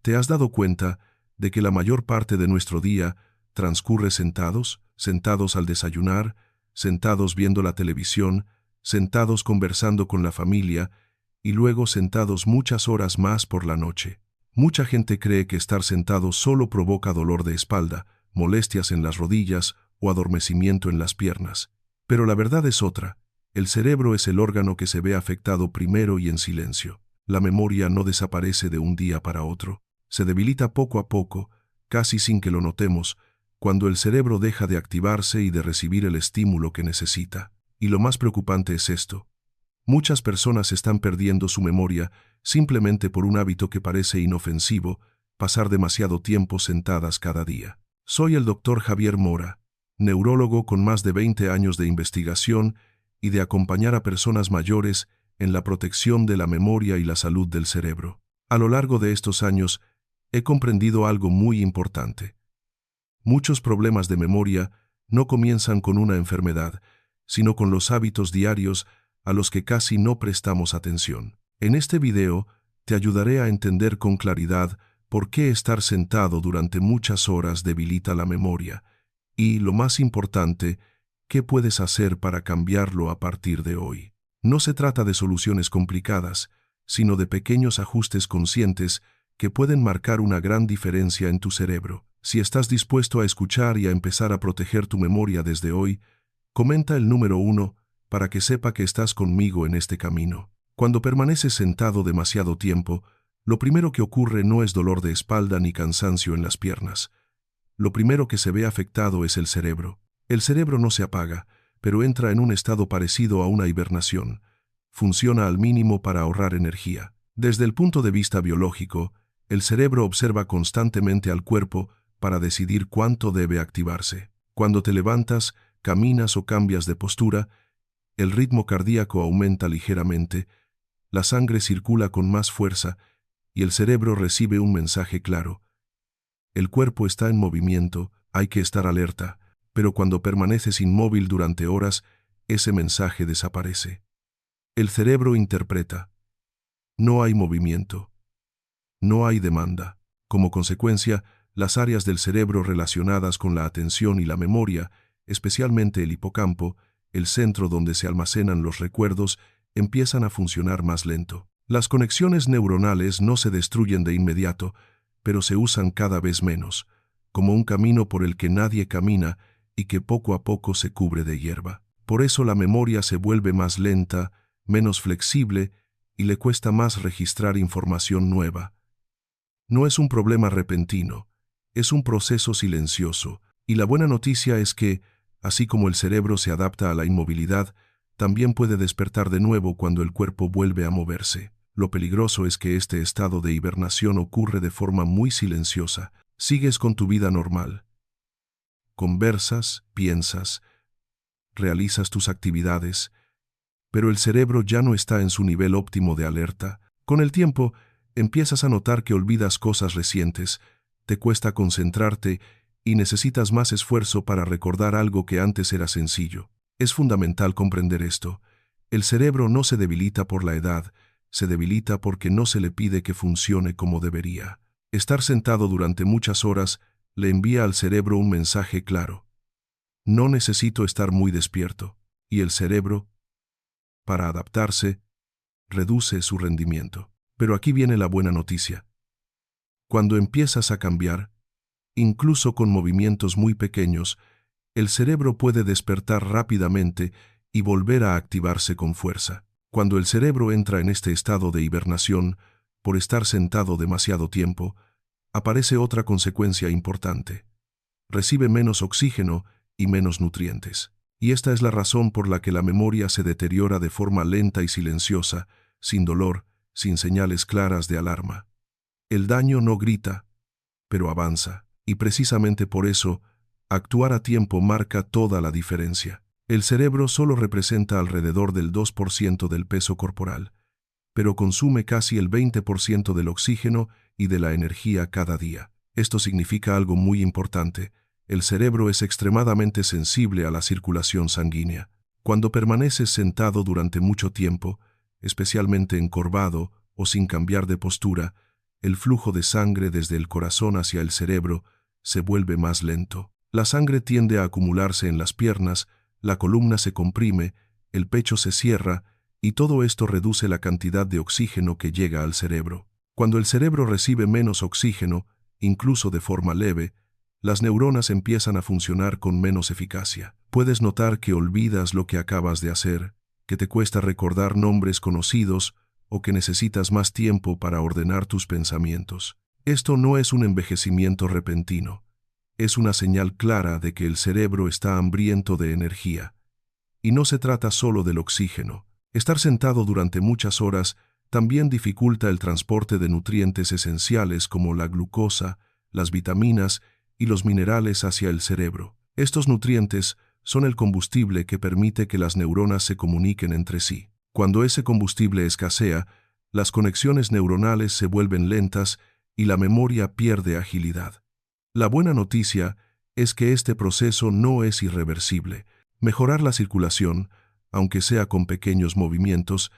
¿Te has dado cuenta de que la mayor parte de nuestro día transcurre sentados al desayunar, sentados viendo la televisión, sentados conversando con la familia y luego sentados muchas horas más por la noche? Mucha gente cree que estar sentado solo provoca dolor de espalda, molestias en las rodillas o adormecimiento en las piernas. Pero la verdad es otra. El cerebro es el órgano que se ve afectado primero y en silencio. La memoria no desaparece de un día para otro. Se debilita poco a poco, casi sin que lo notemos, cuando el cerebro deja de activarse y de recibir el estímulo que necesita. Y lo más preocupante es esto. Muchas personas están perdiendo su memoria simplemente por un hábito que parece inofensivo, pasar demasiado tiempo sentadas cada día. Soy el Dr. Javier Mora, neurólogo con más de 20 años de investigación y de acompañar a personas mayores en la protección de la memoria y la salud del cerebro. A lo largo de estos años, he comprendido algo muy importante. Muchos problemas de memoria no comienzan con una enfermedad, sino con los hábitos diarios a los que casi no prestamos atención. En este video te ayudaré a entender con claridad por qué estar sentado durante muchas horas debilita la memoria y, lo más importante, qué puedes hacer para cambiarlo a partir de hoy. No se trata de soluciones complicadas, sino de pequeños ajustes conscientes que pueden marcar una gran diferencia en tu cerebro. Si estás dispuesto a escuchar y a empezar a proteger tu memoria desde hoy, comenta el número 1 para que sepa que estás conmigo en este camino. Cuando permaneces sentado demasiado tiempo, lo primero que ocurre no es dolor de espalda ni cansancio en las piernas. Lo primero que se ve afectado es el cerebro. El cerebro no se apaga, pero entra en un estado parecido a una hibernación. Funciona al mínimo para ahorrar energía. Desde el punto de vista biológico, el cerebro observa constantemente al cuerpo para decidir cuánto debe activarse. Cuando te levantas, caminas o cambias de postura, el ritmo cardíaco aumenta ligeramente, la sangre circula con más fuerza y el cerebro recibe un mensaje claro. El cuerpo está en movimiento, hay que estar alerta, pero cuando permaneces inmóvil durante horas, ese mensaje desaparece. El cerebro interpreta. No hay movimiento. No hay demanda. Como consecuencia, las áreas del cerebro relacionadas con la atención y la memoria, especialmente el hipocampo, el centro donde se almacenan los recuerdos, empiezan a funcionar más lento. Las conexiones neuronales no se destruyen de inmediato, pero se usan cada vez menos, como un camino por el que nadie camina y que poco a poco se cubre de hierba. Por eso la memoria se vuelve más lenta, menos flexible y le cuesta más registrar información nueva. No es un problema repentino, es un proceso silencioso, y la buena noticia es que, así como el cerebro se adapta a la inmovilidad, también puede despertar de nuevo cuando el cuerpo vuelve a moverse. Lo peligroso es que este estado de hibernación ocurre de forma muy silenciosa. Sigues con tu vida normal. Conversas, piensas, realizas tus actividades, pero el cerebro ya no está en su nivel óptimo de alerta. Con el tiempo, empiezas a notar que olvidas cosas recientes, te cuesta concentrarte y necesitas más esfuerzo para recordar algo que antes era sencillo. Es fundamental comprender esto. El cerebro no se debilita por la edad, se debilita porque no se le pide que funcione como debería. Estar sentado durante muchas horas le envía al cerebro un mensaje claro. No necesito estar muy despierto. Y el cerebro, para adaptarse, reduce su rendimiento. Pero aquí viene la buena noticia. Cuando empiezas a cambiar, incluso con movimientos muy pequeños, el cerebro puede despertar rápidamente y volver a activarse con fuerza. Cuando el cerebro entra en este estado de hibernación, por estar sentado demasiado tiempo, aparece otra consecuencia importante. Recibe menos oxígeno y menos nutrientes. Y esta es la razón por la que la memoria se deteriora de forma lenta y silenciosa, sin dolor, sin señales claras de alarma. El daño no grita, pero avanza, y precisamente por eso, actuar a tiempo marca toda la diferencia. El cerebro solo representa alrededor del 2% del peso corporal, pero consume casi el 20% del oxígeno y de la energía cada día. Esto significa algo muy importante. El cerebro es extremadamente sensible a la circulación sanguínea. Cuando permaneces sentado durante mucho tiempo, especialmente encorvado o sin cambiar de postura, el flujo de sangre desde el corazón hacia el cerebro se vuelve más lento. La sangre tiende a acumularse en las piernas, la columna se comprime, el pecho se cierra, y todo esto reduce la cantidad de oxígeno que llega al cerebro. Cuando el cerebro recibe menos oxígeno, incluso de forma leve, las neuronas empiezan a funcionar con menos eficacia. Puedes notar que olvidas lo que acabas de hacer, que te cuesta recordar nombres conocidos o que necesitas más tiempo para ordenar tus pensamientos. Esto no es un envejecimiento repentino. Es una señal clara de que el cerebro está hambriento de energía. Y no se trata solo del oxígeno. Estar sentado durante muchas horas también dificulta el transporte de nutrientes esenciales como la glucosa, las vitaminas y los minerales hacia el cerebro. Estos nutrientes son el combustible que permite que las neuronas se comuniquen entre sí. Cuando ese combustible escasea, las conexiones neuronales se vuelven lentas y la memoria pierde agilidad. La buena noticia es que este proceso no es irreversible. Mejorar la circulación, aunque sea con pequeños movimientos,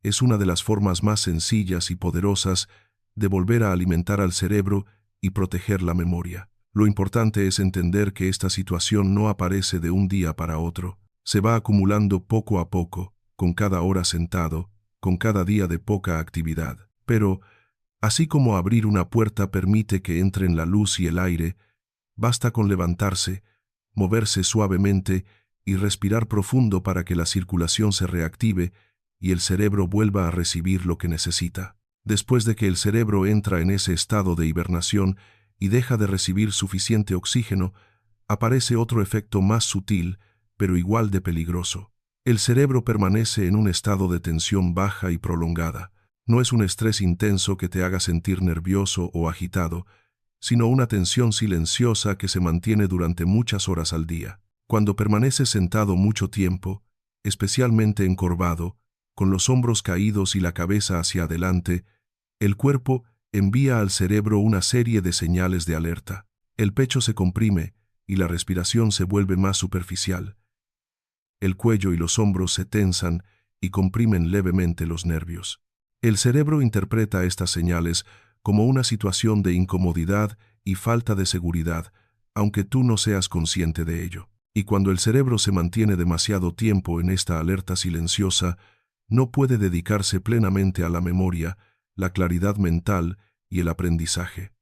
es una de las formas más sencillas y poderosas de volver a alimentar al cerebro y proteger la memoria. Lo importante es entender que esta situación no aparece de un día para otro. Se va acumulando poco a poco, con cada hora sentado, con cada día de poca actividad. Pero, así como abrir una puerta permite que entren la luz y el aire, basta con levantarse, moverse suavemente y respirar profundo para que la circulación se reactive y el cerebro vuelva a recibir lo que necesita. Después de que el cerebro entra en ese estado de hibernación y deja de recibir suficiente oxígeno, aparece otro efecto más sutil, pero igual de peligroso. El cerebro permanece en un estado de tensión baja y prolongada. No es un estrés intenso que te haga sentir nervioso o agitado, sino una tensión silenciosa que se mantiene durante muchas horas al día. Cuando permaneces sentado mucho tiempo, especialmente encorvado, con los hombros caídos y la cabeza hacia adelante, el cuerpo envía al cerebro una serie de señales de alerta. El pecho se comprime y la respiración se vuelve más superficial. El cuello y los hombros se tensan y comprimen levemente los nervios. El cerebro interpreta estas señales como una situación de incomodidad y falta de seguridad, aunque tú no seas consciente de ello. Y cuando el cerebro se mantiene demasiado tiempo en esta alerta silenciosa, no puede dedicarse plenamente a la memoria, la claridad mental y el aprendizaje.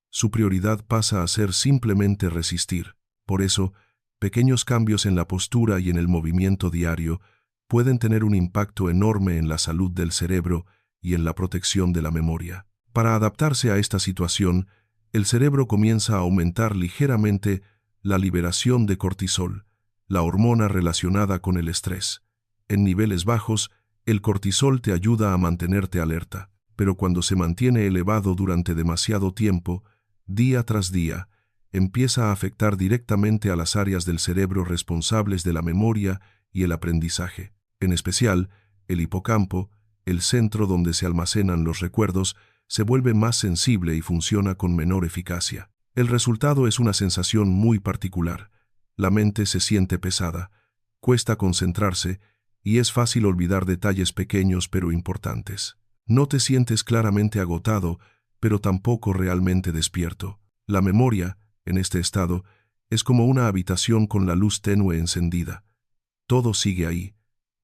Su prioridad pasa a ser simplemente resistir. Por eso, pequeños cambios en la postura y en el movimiento diario pueden tener un impacto enorme en la salud del cerebro y en la protección de la memoria. Para adaptarse a esta situación, el cerebro comienza a aumentar ligeramente la liberación de cortisol, la hormona relacionada con el estrés. En niveles bajos, el cortisol te ayuda a mantenerte alerta, pero cuando se mantiene elevado durante demasiado tiempo, día tras día, empieza a afectar directamente a las áreas del cerebro responsables de la memoria y el aprendizaje. En especial, el hipocampo, el centro donde se almacenan los recuerdos, se vuelve más sensible y funciona con menor eficacia. El resultado es una sensación muy particular. La mente se siente pesada, cuesta concentrarse y es fácil olvidar detalles pequeños pero importantes. No te sientes claramente agotado, pero tampoco realmente despierto. La memoria, en este estado, es como una habitación con la luz tenue encendida. Todo sigue ahí,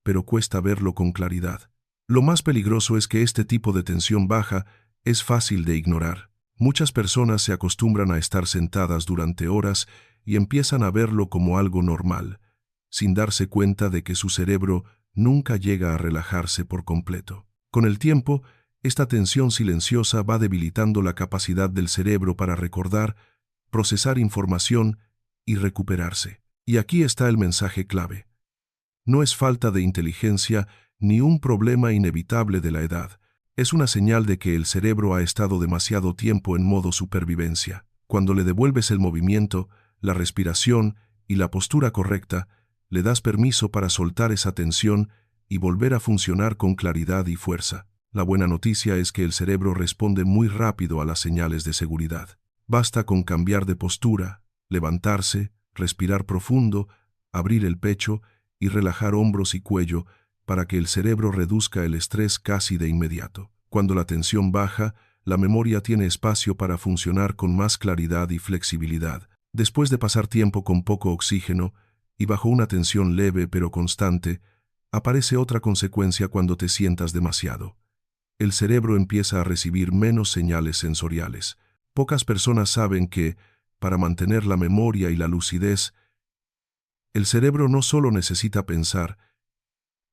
pero cuesta verlo con claridad. Lo más peligroso es que este tipo de tensión baja es fácil de ignorar. Muchas personas se acostumbran a estar sentadas durante horas y empiezan a verlo como algo normal, sin darse cuenta de que su cerebro nunca llega a relajarse por completo. Con el tiempo, esta tensión silenciosa va debilitando la capacidad del cerebro para recordar, procesar información y recuperarse. Y aquí está el mensaje clave. No es falta de inteligencia ni un problema inevitable de la edad. Es una señal de que el cerebro ha estado demasiado tiempo en modo supervivencia. Cuando le devuelves el movimiento, la respiración y la postura correcta, le das permiso para soltar esa tensión y volver a funcionar con claridad y fuerza. La buena noticia es que el cerebro responde muy rápido a las señales de seguridad. Basta con cambiar de postura, levantarse, respirar profundo, abrir el pecho y relajar hombros y cuello para que el cerebro reduzca el estrés casi de inmediato. Cuando la tensión baja, la memoria tiene espacio para funcionar con más claridad y flexibilidad. Después de pasar tiempo con poco oxígeno y bajo una tensión leve pero constante, aparece otra consecuencia cuando te sientas demasiado. El cerebro empieza a recibir menos señales sensoriales. Pocas personas saben que, para mantener la memoria y la lucidez, el cerebro no solo necesita pensar,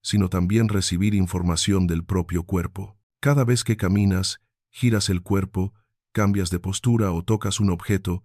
sino también recibir información del propio cuerpo. Cada vez que caminas, giras el cuerpo, cambias de postura o tocas un objeto,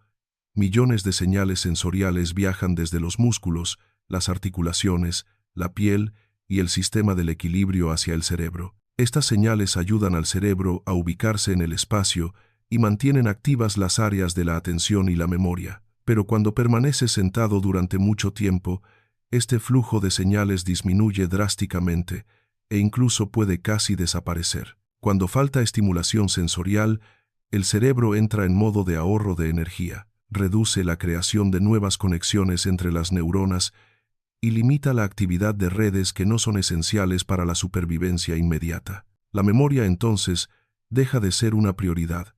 millones de señales sensoriales viajan desde los músculos, las articulaciones, la piel y el sistema del equilibrio hacia el cerebro. Estas señales ayudan al cerebro a ubicarse en el espacio y mantienen activas las áreas de la atención y la memoria. Pero cuando permaneces sentado durante mucho tiempo, este flujo de señales disminuye drásticamente e incluso puede casi desaparecer. Cuando falta estimulación sensorial, el cerebro entra en modo de ahorro de energía, reduce la creación de nuevas conexiones entre las neuronas y limita la actividad de redes que no son esenciales para la supervivencia inmediata. La memoria, entonces, deja de ser una prioridad.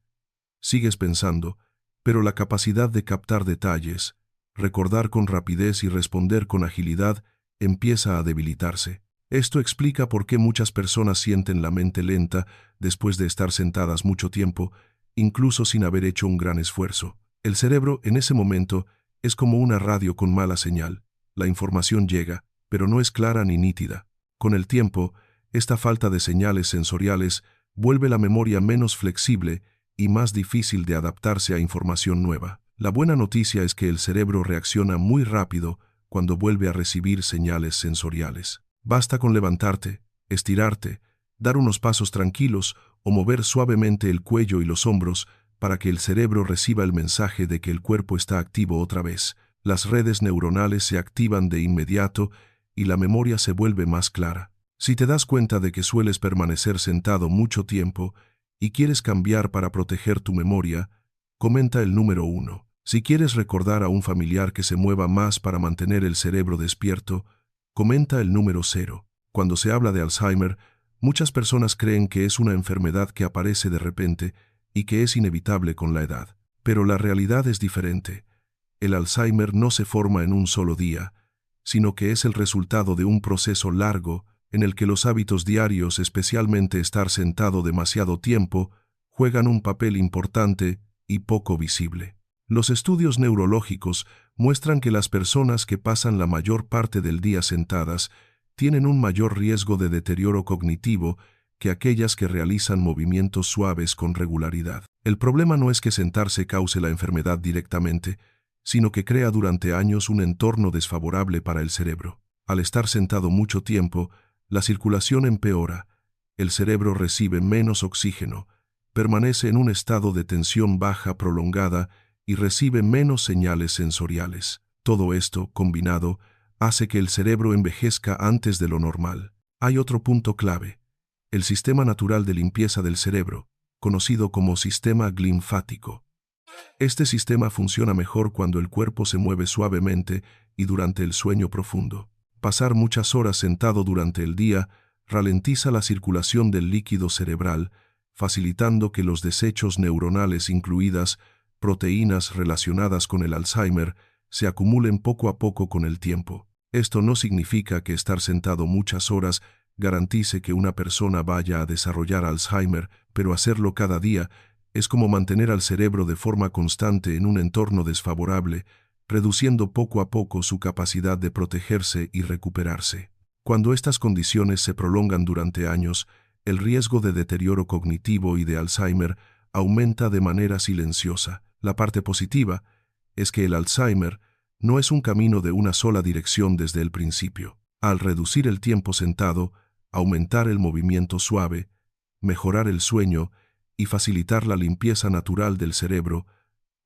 Sigues pensando, pero la capacidad de captar detalles, recordar con rapidez y responder con agilidad empieza a debilitarse. Esto explica por qué muchas personas sienten la mente lenta después de estar sentadas mucho tiempo, incluso sin haber hecho un gran esfuerzo. El cerebro, en ese momento, es como una radio con mala señal. La información llega, pero no es clara ni nítida. Con el tiempo, esta falta de señales sensoriales vuelve la memoria menos flexible y más difícil de adaptarse a información nueva. La buena noticia es que el cerebro reacciona muy rápido cuando vuelve a recibir señales sensoriales. Basta con levantarte, estirarte, dar unos pasos tranquilos o mover suavemente el cuello y los hombros para que el cerebro reciba el mensaje de que el cuerpo está activo otra vez. Las redes neuronales se activan de inmediato y la memoria se vuelve más clara. Si te das cuenta de que sueles permanecer sentado mucho tiempo y quieres cambiar para proteger tu memoria, comenta el número 1. Si quieres recordar a un familiar que se mueva más para mantener el cerebro despierto, comenta el número 0. Cuando se habla de Alzheimer, muchas personas creen que es una enfermedad que aparece de repente y que es inevitable con la edad. Pero la realidad es diferente. El Alzheimer no se forma en un solo día, sino que es el resultado de un proceso largo en el que los hábitos diarios, especialmente estar sentado demasiado tiempo, juegan un papel importante y poco visible. Los estudios neurológicos muestran que las personas que pasan la mayor parte del día sentadas tienen un mayor riesgo de deterioro cognitivo que aquellas que realizan movimientos suaves con regularidad. El problema no es que sentarse cause la enfermedad directamente, sino que crea durante años un entorno desfavorable para el cerebro. Al estar sentado mucho tiempo, la circulación empeora, el cerebro recibe menos oxígeno, permanece en un estado de tensión baja prolongada y recibe menos señales sensoriales. Todo esto, combinado, hace que el cerebro envejezca antes de lo normal. Hay otro punto clave: el sistema natural de limpieza del cerebro, conocido como sistema linfático. Este sistema funciona mejor cuando el cuerpo se mueve suavemente y durante el sueño profundo. Pasar muchas horas sentado durante el día ralentiza la circulación del líquido cerebral, facilitando que los desechos neuronales, incluidas proteínas relacionadas con el Alzheimer, se acumulen poco a poco con el tiempo. Esto no significa que estar sentado muchas horas garantice que una persona vaya a desarrollar Alzheimer, pero hacerlo cada día es como mantener al cerebro de forma constante en un entorno desfavorable, reduciendo poco a poco su capacidad de protegerse y recuperarse. Cuando estas condiciones se prolongan durante años, el riesgo de deterioro cognitivo y de Alzheimer aumenta de manera silenciosa. La parte positiva es que el Alzheimer no es un camino de una sola dirección desde el principio. Al reducir el tiempo sentado, aumentar el movimiento suave, mejorar el sueño y facilitar la limpieza natural del cerebro,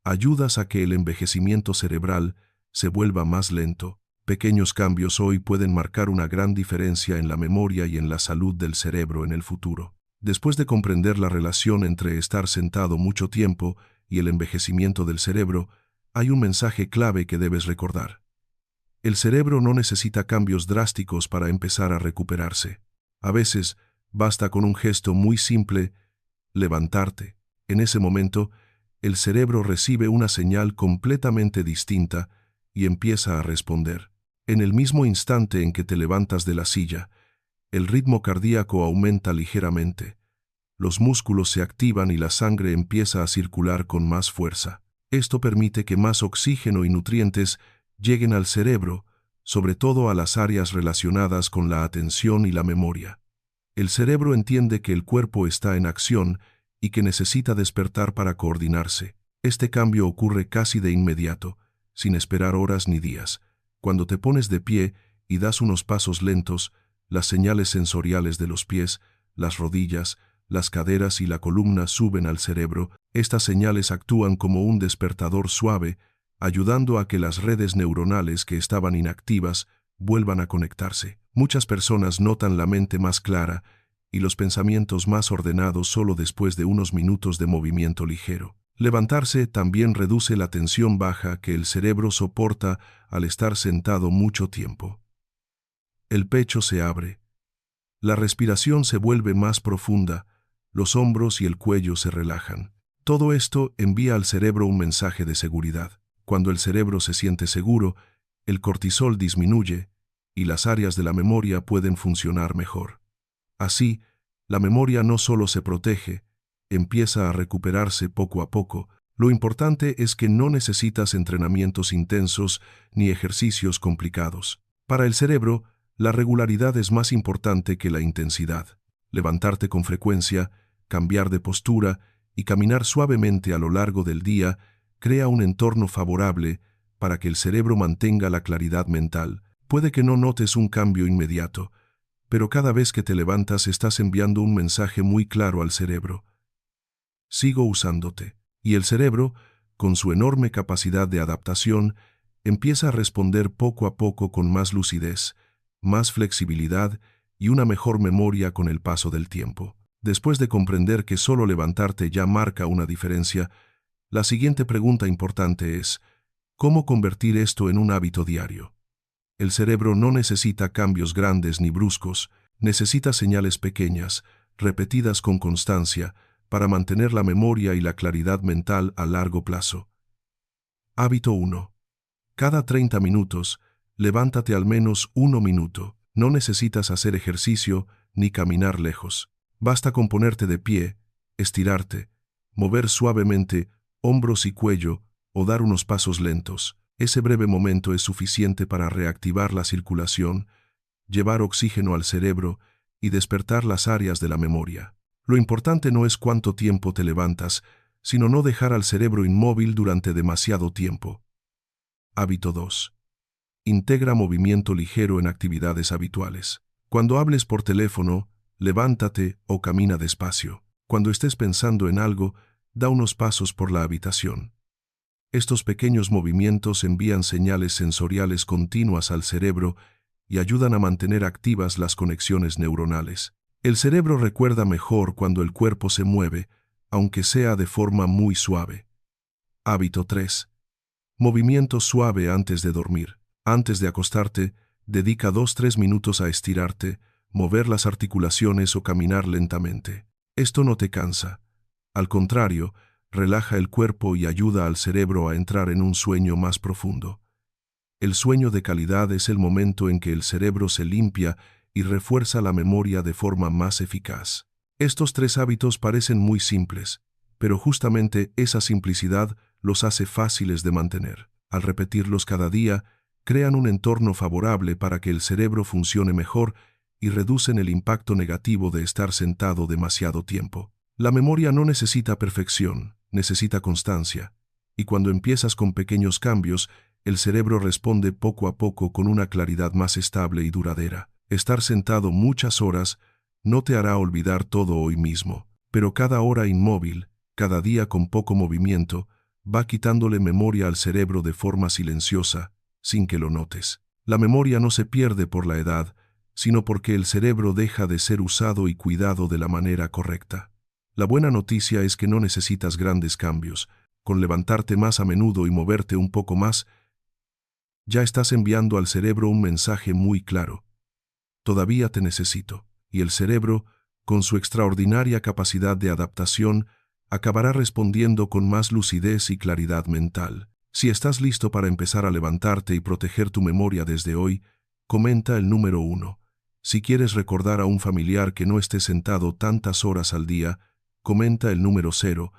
ayudas a que el envejecimiento cerebral se vuelva más lento. Pequeños cambios hoy pueden marcar una gran diferencia en la memoria y en la salud del cerebro en el futuro. Después de comprender la relación entre estar sentado mucho tiempo y el envejecimiento del cerebro, hay un mensaje clave que debes recordar. El cerebro no necesita cambios drásticos para empezar a recuperarse. A veces, basta con un gesto muy simple: levantarte, En ese momento, el cerebro recibe una señal completamente distinta y empieza a responder. En el mismo instante en que te levantas de la silla, el ritmo cardíaco aumenta ligeramente. Los músculos se activan y la sangre empieza a circular con más fuerza. Esto permite que más oxígeno y nutrientes lleguen al cerebro, sobre todo a las áreas relacionadas con la atención y la memoria. El cerebro entiende que el cuerpo está en acción y que necesita despertar para coordinarse. Este cambio ocurre casi de inmediato, sin esperar horas ni días. Cuando te pones de pie y das unos pasos lentos, las señales sensoriales de los pies, las rodillas, las caderas y la columna suben al cerebro. Estas señales actúan como un despertador suave, ayudando a que las redes neuronales que estaban inactivas vuelvan a conectarse. Muchas personas notan la mente más clara y los pensamientos más ordenados solo después de unos minutos de movimiento ligero. Levantarse también reduce la tensión baja que el cerebro soporta al estar sentado mucho tiempo. El pecho se abre. La respiración se vuelve más profunda, los hombros y el cuello se relajan. Todo esto envía al cerebro un mensaje de seguridad. Cuando el cerebro se siente seguro, el cortisol disminuye y las áreas de la memoria pueden funcionar mejor. Así, la memoria no solo se protege, empieza a recuperarse poco a poco. Lo importante es que no necesitas entrenamientos intensos ni ejercicios complicados. Para el cerebro, la regularidad es más importante que la intensidad. Levantarte con frecuencia, cambiar de postura y caminar suavemente a lo largo del día crea un entorno favorable para que el cerebro mantenga la claridad mental. Puede que no notes un cambio inmediato, pero cada vez que te levantas estás enviando un mensaje muy claro al cerebro. Sigo usándote. Y el cerebro, con su enorme capacidad de adaptación, empieza a responder poco a poco con más lucidez, más flexibilidad y una mejor memoria con el paso del tiempo. Después de comprender que solo levantarte ya marca una diferencia, la siguiente pregunta importante es, ¿cómo convertir esto en un hábito diario? El cerebro no necesita cambios grandes ni bruscos, necesita señales pequeñas, repetidas con constancia, para mantener la memoria y la claridad mental a largo plazo. Hábito 1. Cada 30 minutos, levántate al menos 1 minuto. No necesitas hacer ejercicio ni caminar lejos. Basta con ponerte de pie, estirarte, mover suavemente hombros y cuello o dar unos pasos lentos. Ese breve momento es suficiente para reactivar la circulación, llevar oxígeno al cerebro y despertar las áreas de la memoria. Lo importante no es cuánto tiempo te levantas, sino no dejar al cerebro inmóvil durante demasiado tiempo. Hábito 2. Integra movimiento ligero en actividades habituales. Cuando hables por teléfono, levántate o camina despacio. Cuando estés pensando en algo, da unos pasos por la habitación. Estos pequeños movimientos envían señales sensoriales continuas al cerebro y ayudan a mantener activas las conexiones neuronales. El cerebro recuerda mejor cuando el cuerpo se mueve, aunque sea de forma muy suave. Hábito 3. Movimiento suave antes de dormir. Antes de acostarte, dedica 2-3 minutos a estirarte, mover las articulaciones o caminar lentamente. Esto no te cansa. Al contrario, relaja el cuerpo y ayuda al cerebro a entrar en un sueño más profundo. El sueño de calidad es el momento en que el cerebro se limpia y refuerza la memoria de forma más eficaz. Estos 3 hábitos parecen muy simples, pero justamente esa simplicidad los hace fáciles de mantener. Al repetirlos cada día, crean un entorno favorable para que el cerebro funcione mejor y reducen el impacto negativo de estar sentado demasiado tiempo. La memoria no necesita perfección, necesita constancia, y cuando empiezas con pequeños cambios, el cerebro responde poco a poco con una claridad más estable y duradera. Estar sentado muchas horas no te hará olvidar todo hoy mismo, pero cada hora inmóvil, cada día con poco movimiento, va quitándole memoria al cerebro de forma silenciosa, sin que lo notes. La memoria no se pierde por la edad, sino porque el cerebro deja de ser usado y cuidado de la manera correcta. La buena noticia es que no necesitas grandes cambios. Con levantarte más a menudo y moverte un poco más, ya estás enviando al cerebro un mensaje muy claro. Todavía te necesito. Y el cerebro, con su extraordinaria capacidad de adaptación, acabará respondiendo con más lucidez y claridad mental. Si estás listo para empezar a levantarte y proteger tu memoria desde hoy, comenta el número 1. Si quieres recordar a un familiar que no esté sentado tantas horas al día, comenta el número 0.